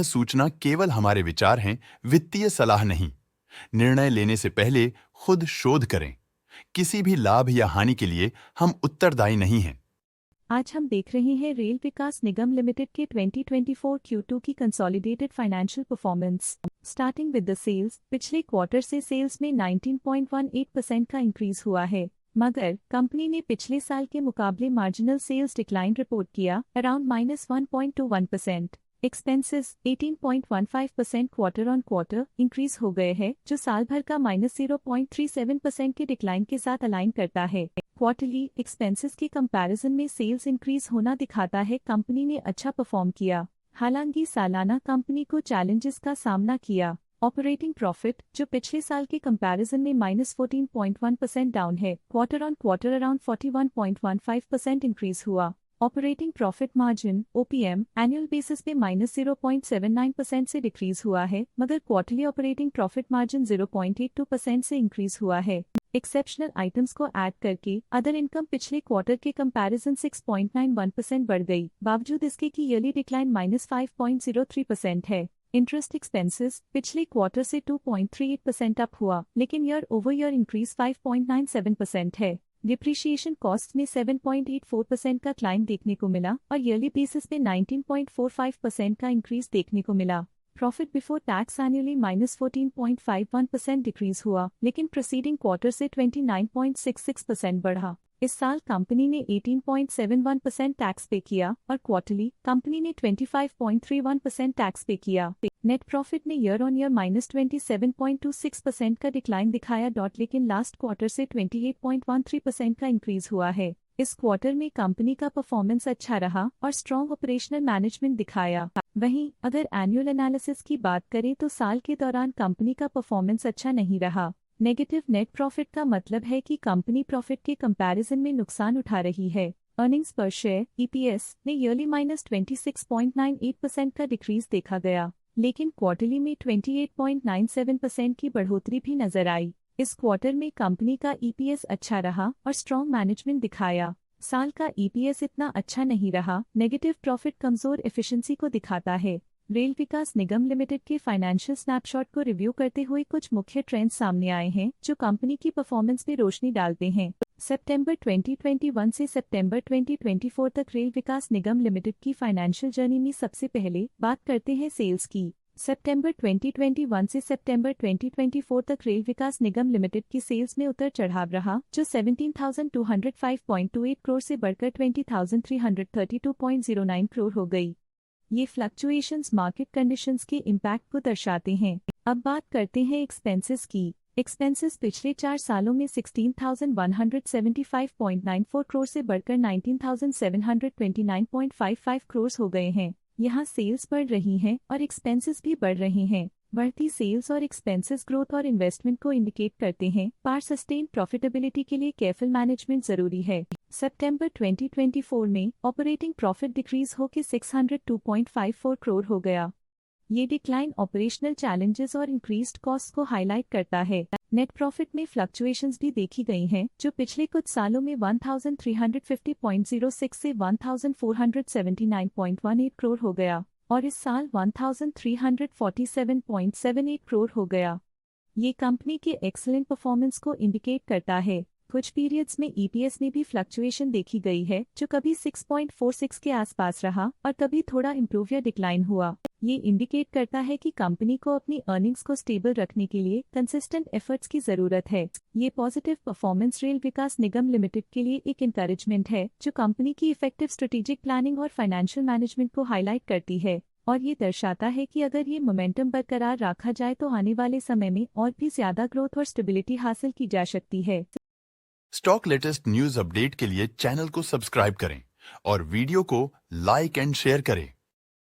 सूचना केवल हमारे विचार हैं, वित्तीय सलाह नहीं। निर्णय लेने से पहले खुद शोध करें। किसी भी लाभ या हानि के लिए हम उत्तरदायी नहीं हैं। आज हम देख रहे हैं रेल विकास निगम लिमिटेड के 2024 Q2 की consolidated financial performance. Starting with the sales, पिछले क्वार्टर से सेल्स में 19.18% का इंक्रीज हुआ है, मगर कंपनी ने पिछले साल के मुकाबले मार्जिनल सेल्स डिक्लाइन रिपोर्ट किया, around -1.21%। Expenses 18.15% quarter on quarter increase हो गए हैं, जो साल भर का -0.37% के डिक्लाइन के साथ अलाइन करता है। क्वार्टरली एक्सपेंसेस के कंपैरिजन में सेल्स इंक्रीज होना दिखाता है कंपनी ने अच्छा परफॉर्म किया। हालांकि सालाना कंपनी को चैलेंजेस का सामना किया। ऑपरेटिंग प्रॉफिट, जो पिछले साल के कंपैरिजन में -14.1% डाउन है, quarter on quarter around 41.15% increase हुआ। Operating profit margin OPM annual basis पे -0.79% से डिक्रीज हुआ है, मगर क्वार्टरली ऑपरेटिंग प्रॉफिट मार्जिन 0.82% से इंक्रीज हुआ है। एक्सेप्शनल आइटम्स को ऐड करके अदर इनकम पिछले क्वार्टर के कंपैरिजन 6.91% बढ़ गई, बावजूद इसके कि ईयरली डिक्लाइन -5.03% है। इंटरेस्ट एक्सपेंसेस पिछले क्वार्टर से 2.38% अप हुआ, लेकिन ईयर ओवर ईयर इंक्रीज 5.97% है। डिप्रिशिएशन कॉस्ट में 7.84% का क्लाइम देखने को मिला और ईयरली बेसिस पे 19.45% का इंक्रीज देखने को मिला। Profit before tax annually -14.51% decrease हुआ, लेकिन प्रीसीडिंग क्वार्टर से 29.66% बढ़ा। इस साल कंपनी ने 18.71% टैक्स पे किया और क्वार्टरली कंपनी ने 25.31% टैक्स पे किया। नेट प्रॉफिट ने ईयर ऑन ईयर -27.26% का डिक्लाइन दिखाया, लेकिन लास्ट क्वार्टर से 28.13% का इंक्रीज हुआ है। इस क्वार्टर में कंपनी का परफॉर्मेंस अच्छा रहा और स्ट्रॉन्ग ऑपरेशनल मैनेजमेंट दिखाया। वहीं अगर एनुअल एनालिसिस की बात करें तो साल के दौरान कंपनी का परफॉर्मेंस अच्छा नहीं रहा। नेगेटिव नेट प्रॉफिट का मतलब है कि कंपनी प्रॉफिट के कंपैरिजन में नुकसान उठा रही है। अर्निंग्स पर शेयर EPS ने ईयरली -26.98% का डिक्रीज देखा गया, लेकिन क्वार्टरली में 28.97% की बढ़ोतरी भी नजर आई। इस क्वार्टर में कंपनी का EPS अच्छा रहा और स्ट्रॉन्ग मैनेजमेंट दिखाया। साल का EPS इतना अच्छा नहीं रहा। नेगेटिव प्रॉफिट कमजोर एफिशिएंसी को दिखाता है। रेल विकास निगम लिमिटेड के फाइनेंशियल स्नैपशॉट को रिव्यू करते हुए कुछ मुख्य ट्रेंड्स सामने आए हैं, जो कंपनी की परफॉर्मेंस पे रोशनी डालते हैं। सितंबर 2021 से सितंबर 2024 तक रेल विकास निगम लिमिटेड की फाइनेंशियल जर्नी में सबसे पहले बात करते हैं सेल्स की। सितंबर 2021 से सितंबर 2024 तक रेल विकास निगम लिमिटेड की सेल्स में उतर चढ़ाव रहा, जो 17,205.28 करोड़ से बढ़कर 20,332.09 करोड़ हो गई। ये फ्लक्चुएशंस मार्केट कंडीशंस के इम्पैक्ट को दर्शाते हैं। अब बात करते हैं एक्सपेंसेस की। एक्सपेंसेस पिछले 4 सालों में 16,175.94 करोड़ से बढ़कर 19,729.55 करोड़ हो गए हैं। यहाँ सेल्स बढ़ रही हैं और एक्सपेंसेस भी बढ़ रहे हैं। बढ़ती सेल्स और एक्सपेंसेस ग्रोथ और इन्वेस्टमेंट को इंडिकेट करते हैं, पर सस्टेन प्रॉफिटेबिलिटी के लिए केयरफुल मैनेजमेंट जरूरी है। सितंबर 2024 में ऑपरेटिंग प्रॉफिट डिक्रीज होकर 602.54 करोड़ हो गया। ये डिक्लाइन ऑपरेशनल चैलेंजेस और इंक्रीज्ड कॉस्ट को हाईलाइट करता है। नेट प्रॉफिट में फ्लक्चुएशंस भी देखी गई हैं, जो पिछले कुछ सालों में 1350.06 से 1479.18 करोड़ हो गया और इस साल 1347.78 करोड़ हो गया। ये कंपनी के एक्सीलेंट परफॉर्मेंस को इंडिकेट करता है। कुछ पीरियड्स में EPS में भी फ्लक्चुएशन देखी गई है, जो कभी 6.46 के आसपास रहा और कभी थोड़ा इम्प्रूव या डिक्लाइन हुआ। ये इंडिकेट करता है कि कंपनी को अपनी अर्निंग्स को स्टेबल रखने के लिए कंसिस्टेंट एफर्ट्स की जरूरत है। ये पॉजिटिव परफॉर्मेंस रेल विकास निगम लिमिटेड के लिए एक इंकरेजमेंट है, जो कंपनी की इफेक्टिव स्ट्रेटेजिक प्लानिंग और फाइनेंशियल मैनेजमेंट को हाईलाइट करती है और ये दर्शाता है कि अगर ये मोमेंटम बरकरार रखा जाए तो आने वाले समय में और भी ज्यादा ग्रोथ और स्टेबिलिटी हासिल की जा सकती है। स्टॉक लेटेस्ट न्यूज अपडेट के लिए चैनल को सब्सक्राइब करें और वीडियो को लाइक एंड शेयर करें।